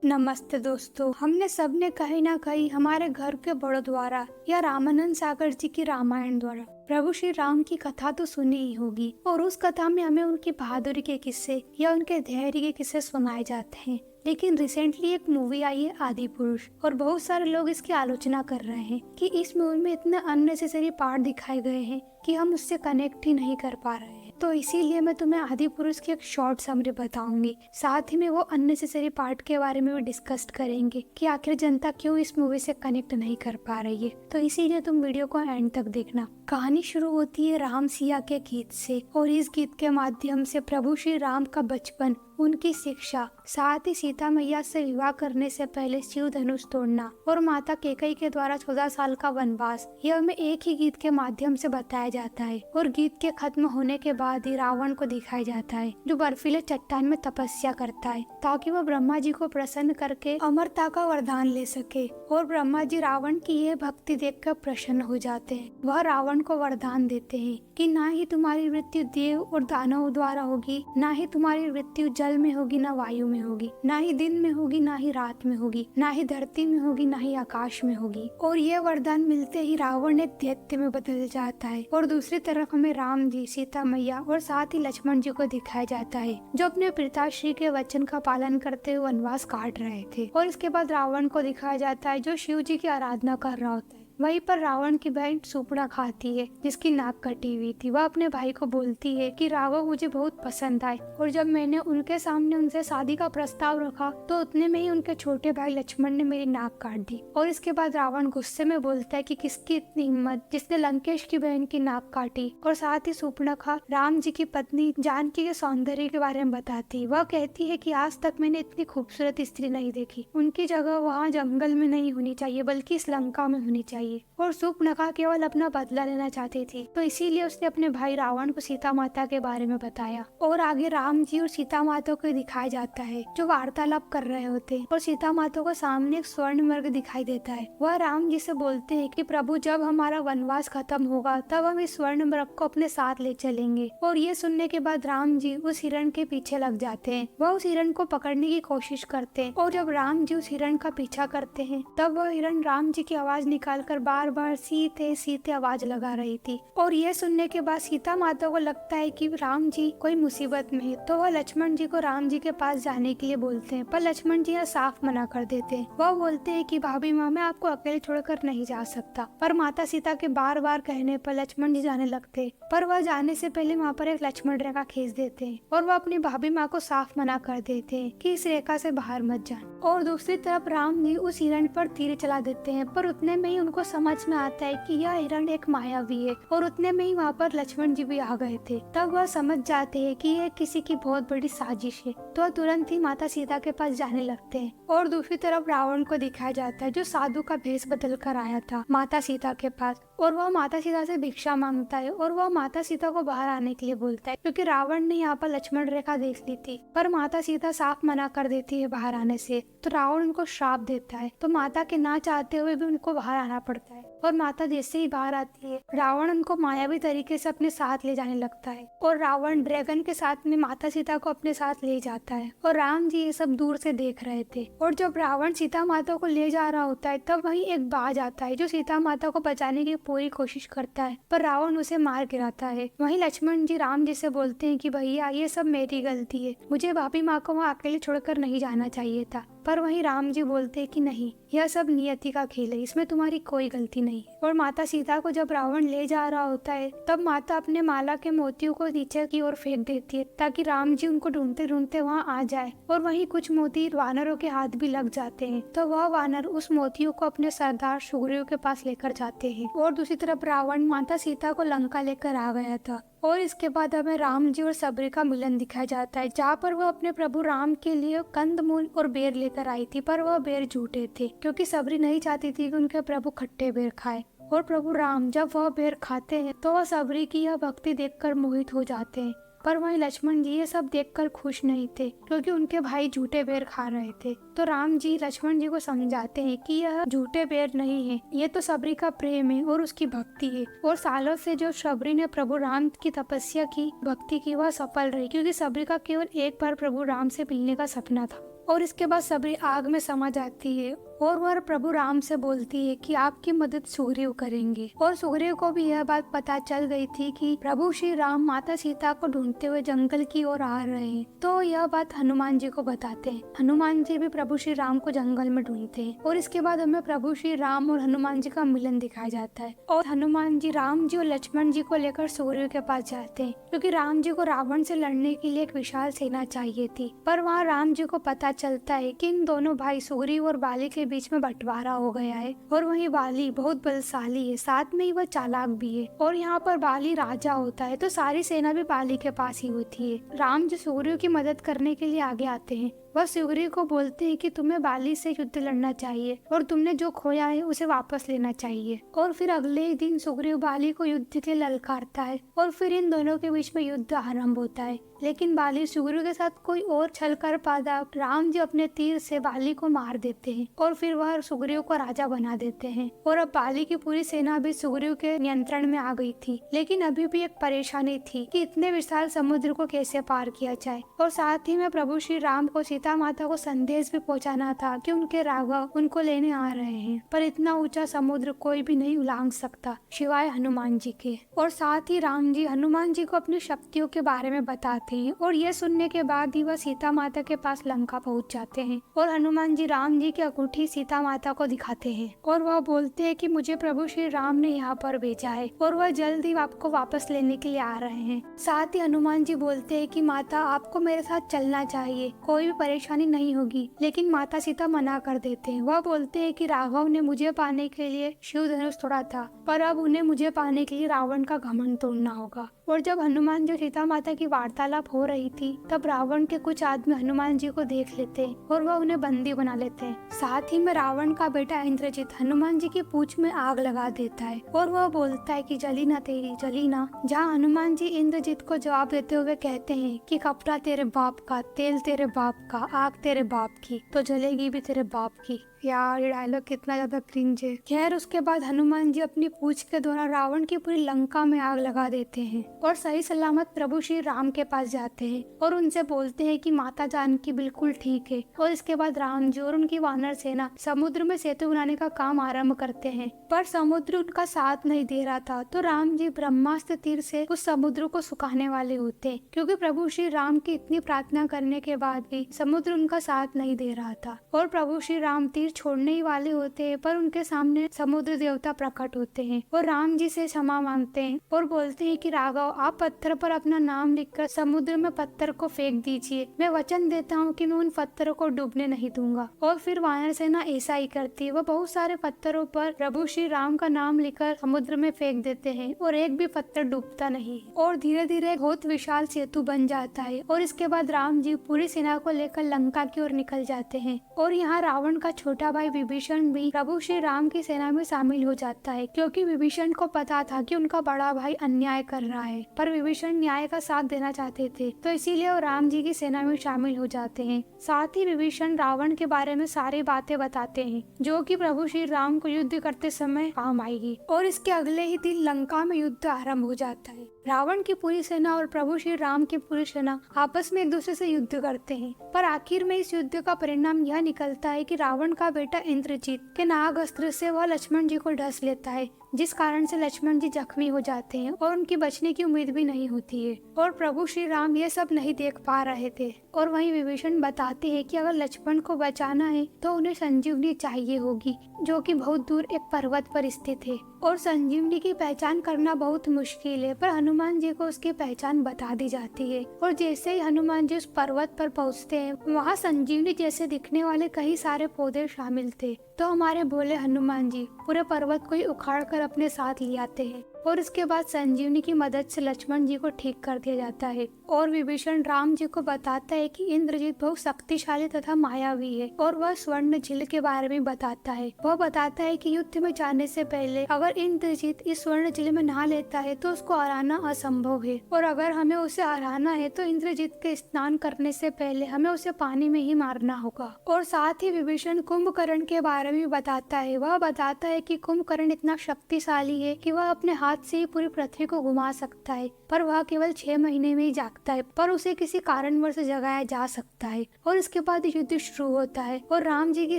नमस्ते दोस्तों, हमने सबने कहीं ना कहीं हमारे घर के बड़ों द्वारा या रामानंद सागर जी की रामायण द्वारा प्रभु श्री राम की कथा तो सुनी ही होगी और उस कथा में हमें उनकी बहादुरी के किस्से या उनके धैर्य के किस्से सुनाए जाते हैं। लेकिन रिसेंटली एक मूवी आई है आदि पुरुष और बहुत सारे लोग इसकी आलोचना कर रहे हैं कि इस मूवी में इतने अननेसेसरी पार्ट दिखाए गए हैं कि हम उससे कनेक्ट ही नहीं कर पा रहे हैं। तो इसीलिए मैं तुम्हें आदि पुरुष की एक शॉर्ट समरी बताऊंगी, साथ ही में वो अननेसेसरी पार्ट के बारे में भी डिस्कस करेंगे कि आखिर जनता क्यों इस मूवी से कनेक्ट नहीं कर पा रही है। तो इसीलिए तुम वीडियो को एंड तक देखना। कहानी शुरू होती है राम सिया के गीत से और इस गीत के माध्यम से प्रभु श्री राम का बचपन, उनकी शिक्षा, साथ ही सीता मैया से विवाह करने से पहले शिव धनुष तोड़ना और माता कैकेयी के द्वारा 14 साल का वनवास, यह हमें एक ही गीत के माध्यम से बताया जाता है। और गीत के खत्म होने के बाद ही रावण को दिखाया जाता है जो बर्फीले चट्टान में तपस्या करता है ताकि वह ब्रह्मा जी को प्रसन्न करके अमरता का वरदान ले सके। और ब्रह्मा जी रावण की यह भक्ति देखकर प्रसन्न हो जाते हैं। वह रावण को वरदान देते हैं कि ना ही तुम्हारी मृत्यु देव और दानव द्वारा होगी, ना ही तुम्हारी मृत्यु जल में होगी, ना वायु में होगी, ना ही दिन में होगी, ना ही रात में होगी, ना ही धरती में होगी, ना ही आकाश में होगी। और यह वरदान मिलते ही रावण एक दैत्य में बदल जाता है। और दूसरी तरफ हमें राम जी, सीता मैया और साथ ही लक्ष्मण जी को दिखाया जाता है जो अपने पिताश्री के वचन का पालन करते हुए वनवास काट रहे थे। और इसके बाद रावण को दिखाया जाता है जो शिव जी की आराधना कर रहा होता है। वहीं पर रावण की बहन सुपड़ा खाती है जिसकी नाक कटी हुई थी। वह अपने भाई को बोलती है कि रावण मुझे बहुत पसंद आए और जब मैंने उनके सामने उनसे शादी का प्रस्ताव रखा तो उतने में ही उनके छोटे भाई लक्ष्मण ने मेरी नाक काट दी। और इसके बाद रावण गुस्से में बोलता है कि किसकी इतनी हिम्मत जिसने लंकेश की बहन की नाक काटी। और साथ ही सुपर्णखा राम जी की पत्नी जानकी के सौंदर्य के बारे में बताती। वह कहती है कि आज तक मैंने इतनी खूबसूरत स्त्री नहीं देखी, उनकी जगह वहाँ जंगल में नहीं होनी चाहिए बल्कि इस लंका में होनी चाहिए। और सुपर्णखा केवल अपना बदला लेना चाहती थी तो इसीलिए उसने अपने भाई रावण को सीता माता के बारे में बताया। और आगे राम जी और सीता माता को दिखाया जाता है जो वार्तालाप कर रहे होते और सीता माता को सामने एक स्वर्ण मृग दिखाई देता है। वह राम जी से बोलते हैं कि प्रभु जब हमारा वनवास खत्म होगा तब हम इस स्वर्ण मृग को अपने साथ ले चलेंगे। और ये सुनने के बाद राम जी उस हिरण के पीछे लग जाते हैं। वह उस हिरण को पकड़ने की कोशिश करते हैं और जब राम जी उस हिरण का पीछा करते हैं तब वह हिरण राम जी की आवाज निकाल कर बार बार सीते सीते आवाज लगा रही थी। और यह सुनने के बाद सीता माता को लगता है कि राम जी कोई मुसीबत में है तो वह लक्ष्मण जी को राम जी के पास जाने के लिए बोलते हैं। पर लक्ष्मण जी यह साफ मना कर देते हैं। वह बोलते हैं कि भाभी माँ, मैं आपको अकेले छोड़कर नहीं जा सकता। पर माता सीता के बार बार कहने पर लक्ष्मण जी जाने लगते पर वह जाने से पहले वहाँ पर एक लक्ष्मण रेखा खींच देते हैं और वह अपनी भाभी माँ को साफ मना कर देते हैं कि इस रेखा से बाहर मत जाना। और दूसरी तरफ राम जी उस हिरण पर तीर चला देते हैं पर उतने में ही उनको समझ में आता है कि यह हिरण एक मायावी है। और उतने में ही वहाँ पर लक्ष्मण जी भी आ गए थे। तब वह समझ जाते हैं कि यह किसी की बहुत बड़ी साजिश है तो तुरंत ही माता सीता के पास जाने लगते हैं। और दूसरी तरफ रावण को दिखाया जाता है जो साधु का भेष बदल कर आया था माता सीता के पास और वह माता सीता से भिक्षा मांगता है और वह माता सीता को बाहर आने के लिए बोलता है क्योंकि रावण ने यहाँ पर लक्ष्मण रेखा देख ली थी। पर माता सीता साफ मना कर देती है बाहर आने से तो रावण उनको श्राप देता है तो माता के ना चाहते हुए भी उनको बाहर आना पड़ता है। और माता जैसे ही बाहर आती है रावण उनको मायावी तरीके से अपने साथ ले जाने लगता है और रावण ड्रैगन के साथ में माता सीता को अपने साथ ले जाता है। और राम जी ये सब दूर से देख रहे थे। और जब रावण सीता माता को ले जा रहा होता है तब वहीं एक बाज आता है जो सीता माता को बचाने की पूरी कोशिश करता है पर रावण उसे मार गिराता है। वहीं लक्ष्मण जी राम जी से बोलते हैं कि भैया ये सब मेरी गलती है, मुझे भाभी माँ को वहाँ अकेले छोड़कर नहीं जाना चाहिए था। पर वहीं राम जी बोलते हैं कि नहीं, यह सब नियति का खेल है, इसमें तुम्हारी कोई गलती नहीं है। और माता सीता को जब रावण ले जा रहा होता है तब माता अपने माला के मोतियों को नीचे की ओर फेंक देती है ताकि राम जी उनको ढूंढते ढूंढते वहाँ आ जाए। और वहीं कुछ मोती वानरों के हाथ भी लग जाते हैं तो वह वानर उस मोतियों को अपने सरदार सुग्रीव के पास लेकर जाते हैं। और दूसरी तरफ रावण माता सीता को लंका लेकर आ गया था। और इसके बाद हमें राम जी और सबरी का मिलन दिखाया जाता है जहाँ पर वह अपने प्रभु राम के लिए कंदमूल और बेर लेकर आई थी पर वह बेर झूठे थे क्योंकि सबरी नहीं चाहती थी कि उनके प्रभु खट्टे बेर खाए। और प्रभु राम जब वह बेर खाते हैं तो वह सबरी की यह भक्ति देखकर मोहित हो जाते हैं। पर वहीं लक्ष्मण जी ये सब देखकर खुश नहीं थे क्योंकि उनके भाई झूठे बेर खा रहे थे। तो राम जी लक्ष्मण जी को समझाते हैं कि यह झूठे बेर नहीं है, ये तो सबरी का प्रेम है और उसकी भक्ति है। और सालों से जो सबरी ने प्रभु राम की तपस्या की, भक्ति की, वह सफल रही क्योंकि सबरी का केवल एक बार प्रभु राम से मिलने का सपना था। और इसके बाद सबरी आग में समा जाती है और वह प्रभु राम से बोलती है कि आपकी मदद सुग्रीव करेंगे। और सुग्रीव को भी यह बात पता चल गई थी कि प्रभु श्री राम माता सीता को ढूंढते हुए जंगल की ओर आ रहे हैं। तो यह बात हनुमान जी को बताते हैं। हनुमान जी भी प्रभु श्री राम को जंगल में ढूंढते हैं और इसके बाद हमें प्रभु श्री राम और हनुमान जी का मिलन दिखाया जाता है। और हनुमान जी राम जी और लक्ष्मण जी को लेकर सुग्रीव के पास जाते हैं, क्योंकि राम जी को रावण से लड़ने के लिए एक विशाल सेना चाहिए थी। पर वहाँ राम जी को पता चलता है कि इन दोनों भाई सुग्रीव और बाली के बीच में बंटवारा हो गया है और वही बाली बहुत बलशाली है, साथ में ही वह चालाक भी है। और यहाँ पर बाली राजा होता है तो सारी सेना भी बाली के पास ही होती है। राम जी सुग्रीव की मदद करने के लिए आगे आते हैं। वह सुग्रीव को बोलते हैं कि तुम्हें बाली से युद्ध लड़ना चाहिए और तुमने जो खोया है उसे वापस लेना चाहिए। और फिर अगले ही दिन सुग्रीव बाली को युद्ध के ललकारता है और फिर इन दोनों के बीच में युद्ध आरंभ होता है। लेकिन बाली सुग्रीव के साथ कोई और छल कर पाता, राम जी अपने तीर से बाली को मार देते हैं और फिर वह सुग्रीव को राजा बना देते हैं। और अब बाली की पूरी सेना भी सुग्रीव के नियंत्रण में आ गई थी। लेकिन अभी भी एक परेशानी थी कि इतने विशाल समुद्र को कैसे पार किया जाए। और साथ ही में प्रभु श्री राम को सीता माता को संदेश भी पहुंचाना था कि उनके राघव उनको लेने आ रहे हैं। पर इतना ऊंचा समुद्र कोई भी नहीं उलांघ सकता सिवाय हनुमान जी के। और साथ ही राम जी हनुमान जी को अपनी शक्तियों के बारे में बताते हैं और ये सुनने के बाद ही वह सीता माता के पास लंका पहुंच जाते हैं। और हनुमान जी राम जी की अंगूठी सीता माता को दिखाते हैं और वह बोलते हैं कि मुझे प्रभु श्री राम ने यहाँ पर भेजा है और वह जल्द ही आपको वापस लेने के लिए आ रहे हैं। साथ ही हनुमान जी बोलते हैं कि माता आपको मेरे साथ चलना चाहिए, कोई भी परेशानी नहीं होगी। लेकिन माता सीता मना कर देते हैं। वह बोलते हैं कि राघव ने मुझे पाने के लिए शिव धनुष तोड़ा था, पर अब उन्हें मुझे पाने के लिए रावण का घमंड तोड़ना होगा। और जब हनुमान जी सीता माता की वार्तालाप हो रही थी तब रावण के कुछ आदमी हनुमान जी को देख लेते हैं और वह उन्हें बंदी बना लेते हैं। साथ ही में रावण का बेटा इंद्रजित हनुमान जी की पूंछ में आग लगा देता है और वह बोलता है कि जली ना तेरी जली ना। जहाँ हनुमान जी इंद्रजित को जवाब देते हुए कहते हैं कि कपड़ा तेरे बाप का, तेल तेरे बाप का, आग तेरे बाप की, तो जलेगी भी तेरे बाप की। यार ये डायलॉग कितना ज्यादा क्रिंज है। खैर उसके बाद हनुमान जी अपनी पूंछ के द्वारा रावण की पूरी लंका में आग लगा देते हैं और सही सलामत प्रभु श्री राम के पास जाते हैं और उनसे बोलते हैं कि माता जानकी बिल्कुल ठीक है। और इसके बाद राम जी और उनकी वानर सेना समुद्र में सेतु बनाने का काम आरंभ करते हैं, पर समुद्र उनका साथ नहीं दे रहा था। तो राम जी ब्रह्मास्त्र तीर से उस समुद्र को सुखाने वाले होते, क्योंकि प्रभु श्री राम की इतनी प्रार्थना करने के बाद भी समुद्र उनका साथ नहीं दे रहा था। और प्रभु श्री राम तीर छोड़ने ही वाले होते हैं, पर उनके सामने समुद्र देवता प्रकट होते हैं और राम जी से क्षमा मांगते हैं और बोलते हैं कि राघव आप पत्थर पर अपना नाम लिखकर समुद्र में पत्थर को फेंक दीजिए, मैं वचन देता हूँ कि मैं उन पत्थरों को डूबने नहीं दूंगा। और फिर वानर सेना ऐसा ही करती है, वह बहुत सारे पत्थरों पर प्रभु श्री राम का नाम लिखकर समुद्र में फेंक देते हैं और एक भी पत्थर डूबता नहीं और धीरे धीरे बहुत विशाल सेतु बन जाता है। और इसके बाद राम जी पूरी सेना को लेकर लंका की ओर निकल जाते हैं और यहाँ रावण का छोटा भाई विभीषण भी प्रभु श्री राम की सेना में शामिल हो जाता है, क्योंकि विभीषण को पता था कि उनका बड़ा भाई अन्याय कर रहा है, पर विभीषण न्याय का साथ देना चाहते थे, तो इसीलिए वो राम जी की सेना में शामिल हो जाते हैं। साथ ही विभीषण रावण के बारे में सारी बातें बताते हैं जो कि प्रभु श्री राम को युद्ध करते समय काम आएगी। और इसके अगले ही दिन लंका में युद्ध आरंभ हो जाता है। रावण की पूरी सेना और प्रभु श्री राम की पूरी सेना आपस में एक दूसरे से युद्ध करते हैं, पर आखिर में इस युद्ध का परिणाम यह निकलता है कि रावण का बेटा इंद्रजीत के नाग अस्त्र से वह लक्ष्मण जी को डस लेता है, जिस कारण से लक्ष्मण जी जख्मी हो जाते हैं और उनकी बचने की उम्मीद भी नहीं होती है। और प्रभु श्री राम ये सब नहीं देख पा रहे थे और वहीं विभीषण बताते हैं कि अगर लक्ष्मण को बचाना है तो उन्हें संजीवनी चाहिए होगी, जो कि बहुत दूर एक पर्वत पर स्थित है और संजीवनी की पहचान करना बहुत मुश्किल है, पर हनुमान जी को उसकी पहचान बता दी जाती है। और जैसे ही हनुमान जी उस पर्वत पर पहुंचते हैं, वहाँ संजीवनी जैसे दिखने वाले कई सारे पौधे शामिल थे। तो हमारे भोले हनुमान जी पूरे पर्वत को ही उखाड़ कर अपने साथ ले आते हैं और इसके बाद संजीवनी की मदद से लक्ष्मण जी को ठीक कर दिया जाता है। और विभीषण राम जी को बताता है कि इंद्रजीत बहुत शक्तिशाली तथा मायावी है और वह स्वर्ण झील के बारे में बताता है। वह बताता है कि युद्ध में जाने से पहले अगर इंद्रजीत इस स्वर्ण झील में नहा लेता है तो उसको हराना असंभव है, और अगर हमें उसे हराना है तो इंद्रजीत के स्नान करने से पहले हमें उसे पानी में ही मारना होगा। और साथ ही विभीषण कुंभकर्ण के बारे में बताता है। वह बताता है कि कुंभकर्ण इतना शक्तिशाली है कि वह अपने हाथ हाथ से ही पूरी पृथ्वी को घुमा सकता है, पर वह केवल 6 महीने में ही जागता है, पर उसे किसी कारणवश जगाया जा सकता है। और इसके बाद युद्ध शुरू होता है और राम जी की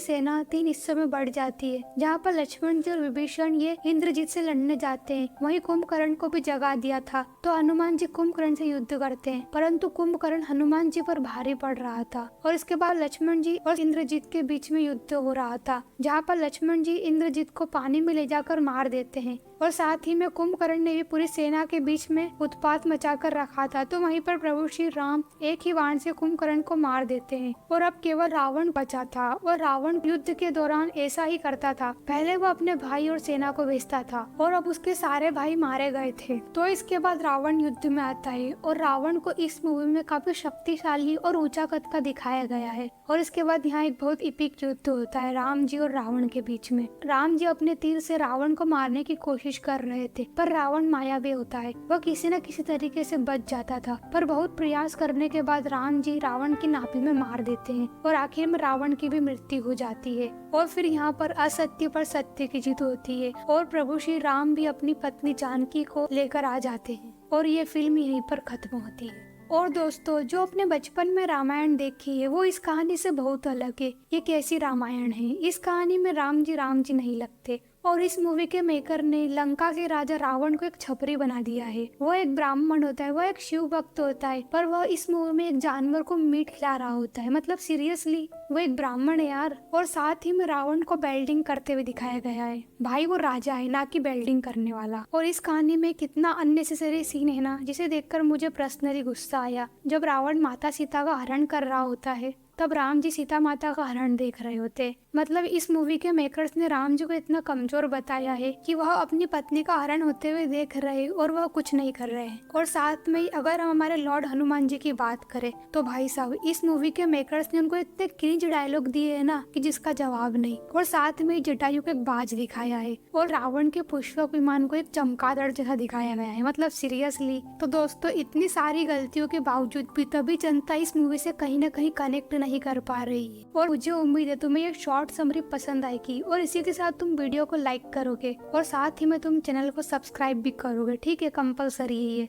सेना 3 हिस्सों में बढ़ जाती है, जहाँ पर लक्ष्मण जी और विभीषण ये इंद्रजीत से लड़ने जाते हैं। वहीं कुंभकर्ण को भी जगा दिया था, तो हनुमान जी कुंभकर्ण से युद्ध करते हैं, परंतु कुंभकर्ण हनुमान जी पर भारी पड़ रहा था। और इसके बाद लक्ष्मण जी और इंद्रजीत के बीच में युद्ध हो रहा था, जहाँ पर लक्ष्मण जी इंद्रजीत को पानी में ले जाकर मार देते हैं। और साथ ही में कुंभकर्ण ने भी पूरी सेना के बीच में उत्पात मचा कर रखा था। तो वहीं पर प्रभु श्री राम एक ही बाण से कुंभकर्ण को मार देते हैं और अब केवल रावण बचा था। और रावण युद्ध के दौरान ऐसा ही करता था, पहले वो अपने भाई और सेना को भेजता था और अब उसके सारे भाई मारे गए थे। तो इसके बाद रावण युद्ध में आता है और रावण को इस मूवी में काफी शक्तिशाली और ऊंचा कद का दिखाया गया है। और इसके बाद यहाँ एक बहुत इपिक युद्ध होता है राम जी और रावण के बीच में। राम जी अपने तीर से रावण को मारने की कोशिश कर रहे थे, पर रावण मायावी होता है, वह किसी न किसी तरीके से बच जाता था। पर बहुत प्रयास करने के बाद राम जी रावण की नाभि में मार देते हैं और आखिर में रावण की भी मृत्यु हो जाती है। और फिर यहाँ पर असत्य पर सत्य की जीत होती है और प्रभु श्री राम भी अपनी पत्नी जानकी को लेकर आ जाते हैं और ये फिल्म यहीं पर खत्म होती है। और दोस्तों, जो अपने बचपन में रामायण देखी है वो इस कहानी से बहुत अलग है। ये कैसी रामायण है? इस कहानी में राम जी नहीं लगते और इस मूवी के मेकर ने लंका के राजा रावण को एक छपरी बना दिया है। वो एक ब्राह्मण होता है, वो एक शिव भक्त होता है, पर वह इस मूवी में एक जानवर को मीट खिला रहा होता है। मतलब सीरियसली, वो एक ब्राह्मण है यार। और साथ ही में रावण को बेल्डिंग करते हुए दिखाया गया है। भाई वो राजा है, ना कि बेल्डिंग करने वाला। और इस कहानी में कितना अननेसेसरी सीन है ना, जिसे देखकर मुझे पर्सनली गुस्सा आया। जब रावण माता सीता का हरण कर रहा होता है तब राम जी सीता माता का हरण देख रहे होते। मतलब इस मूवी के मेकर्स ने राम जी को इतना कमजोर बताया है कि वह अपनी पत्नी का हरण होते हुए देख रहे और वह कुछ नहीं कर रहे हैं। और साथ में अगर हम हमारे लॉर्ड हनुमान जी की बात करें तो भाई साहब, इस मूवी के मेकर्स ने उनको इतने क्रिंज डायलॉग दिए है ना कि जिसका जवाब नहीं। और साथ में जटायु को एक बाज दिखाया है और रावण के पुष्पक विमान को एक चमगादड़ जैसा दिखाया गया है। मतलब सीरियसली। तो दोस्तों, इतनी सारी गलतियों के बावजूद भी तभी जनता इस मूवी से कहीं न कहीं कनेक्ट नहीं कर पा रही है। और मुझे उम्मीद है तुम्हें ये शॉर्ट समरी पसंद आएगी और इसी के साथ तुम वीडियो को लाइक करोगे और साथ ही में तुम चैनल को सब्सक्राइब भी करोगे। ठीक है, कंपलसरी है ये।